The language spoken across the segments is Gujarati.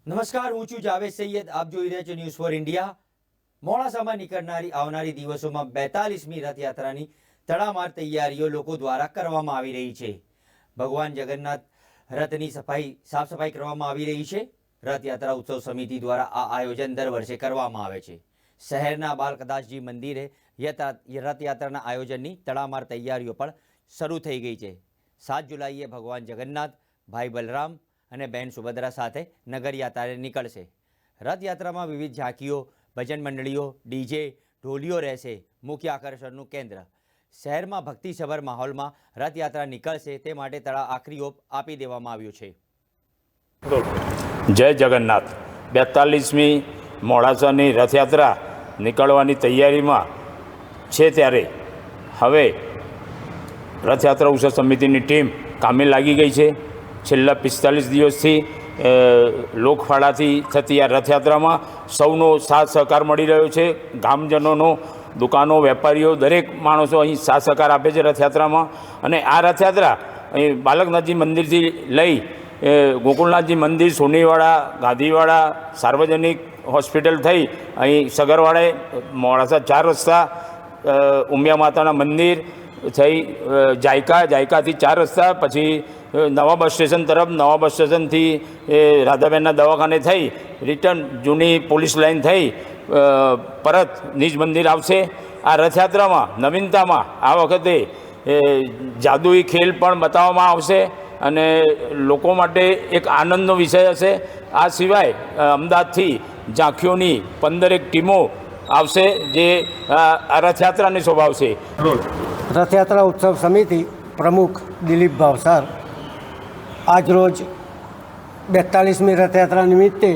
નમસ્કાર, હું છું જાવેદ સૈયદ. આપ જોઈ રહ્યા છો ન્યૂઝ ફોર ઇન્ડિયા. મોડાસામાં નીકળનારી આવનારી દિવસોમાં 42મી રથયાત્રાની તડામાર તૈયારીઓ લોકો દ્વારા કરવામાં આવી રહી છે. ભગવાન જગન્નાથ રથની સાફ સફાઈ કરવામાં આવી રહી છે. રથયાત્રા ઉત્સવ સમિતિ દ્વારા આ આયોજન દર વર્ષે કરવામાં આવે છે. શહેરના બાલકદાસજી મંદિરે રથયાત્રાના આયોજનની તડામાર તૈયારીઓ પણ શરૂ થઈ ગઈ છે. 7 જુલાઈએ ભગવાન જગન્નાથ, ભાઈ બલરામ અને બહેન સુભદ્રા સાથે નગરયાત્રાએ નીકળશે. રથયાત્રામાં વિવિધ ઝાંકીઓ, ભજન મંડળીઓ, ડીજે, ઢોલીઓ રહેશે મુખ્ય આકર્ષણનું કેન્દ્ર. શહેરમાં ભક્તિસભર માહોલમાં રથયાત્રા નીકળશે તે માટે આખરી ઓપ આપી દેવામાં આવ્યું છે. જય જગન્નાથ. 42મી મોડાસાની રથયાત્રા નીકળવાની તૈયારીમાં છે ત્યારે હવે રથયાત્રા ઉત્સવ સમિતિની ટીમ કામે લાગી ગઈ છે. છેલ્લા 45 દિવસથી લોકફાળાથી થતી આ રથયાત્રામાં સૌનો સાથ સહકાર મળી રહ્યો છે. ગામજનોનો, દુકાનો, વેપારીઓ, દરેક માણસો અહીં સાથ સહકાર આપે છે રથયાત્રામાં. અને આ રથયાત્રા અહીં બાલકનાથજી મંદિરથી લઈ ગોકુળનાથજી મંદિર, સોનીવાડા, ગાંધીવાડા, સાર્વજનિક હોસ્પિટલ થઈ અહીં સગરવાડે, મોડાસા 4 રસ્તા, ઉમિયા માતાના મંદિર થઈ જાયકાથી 4 રસ્તા, પછી નવા બસ સ્ટેશન તરફ, નવા બસ સ્ટેશનથી રાધાબેનના દવાખાને થઈ રિટર્ન જૂની પોલીસ લાઇન થઈ પરત નિજ મંદિર આવશે. આ રથયાત્રામાં નવીનતામાં આ વખતે જાદુઈ ખેલ પણ બતાવવામાં આવશે અને લોકો માટે એક આનંદનો વિષય હશે. આ સિવાય અમદાવાદથી ઝાંખીઓની 15 ટીમો આવશે જે આ રથયાત્રાને શોભાવશે. રથયાત્રા ઉત્સવ સમિતિ પ્રમુખ દિલીપ ભાવસાર આજરોજ 42મી રથયાત્રા નિમિત્તે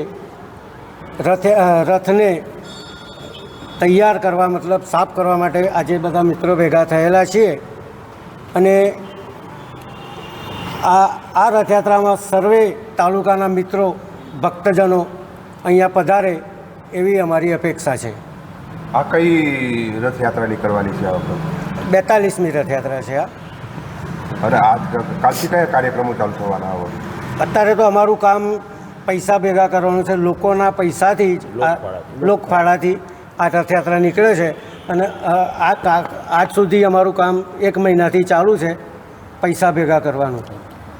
રથને તૈયાર કરવા મતલબ સાફ કરવા માટે આજે બધા મિત્રો ભેગા થયેલા છીએ. અને આ રથયાત્રામાં સર્વે તાલુકાના મિત્રો, ભક્તજનો અહીંયા પધારે એવી અમારી અપેક્ષા છે. આ કઈ રથયાત્રા નીકળવાની છે? આ વખત 42મી રથયાત્રા છે આ. અને કાલથી કયા કાર્યક્રમો ચાલુ થવાના હોય? અત્યારે તો અમારું કામ પૈસા ભેગા કરવાનું છે. લોકોના પૈસાથી જ, લોકફાળાથી આ રથયાત્રા નીકળે છે. અને આજ સુધી અમારું કામ 1 મહિનાથી ચાલુ છે, પૈસા ભેગા કરવાનું.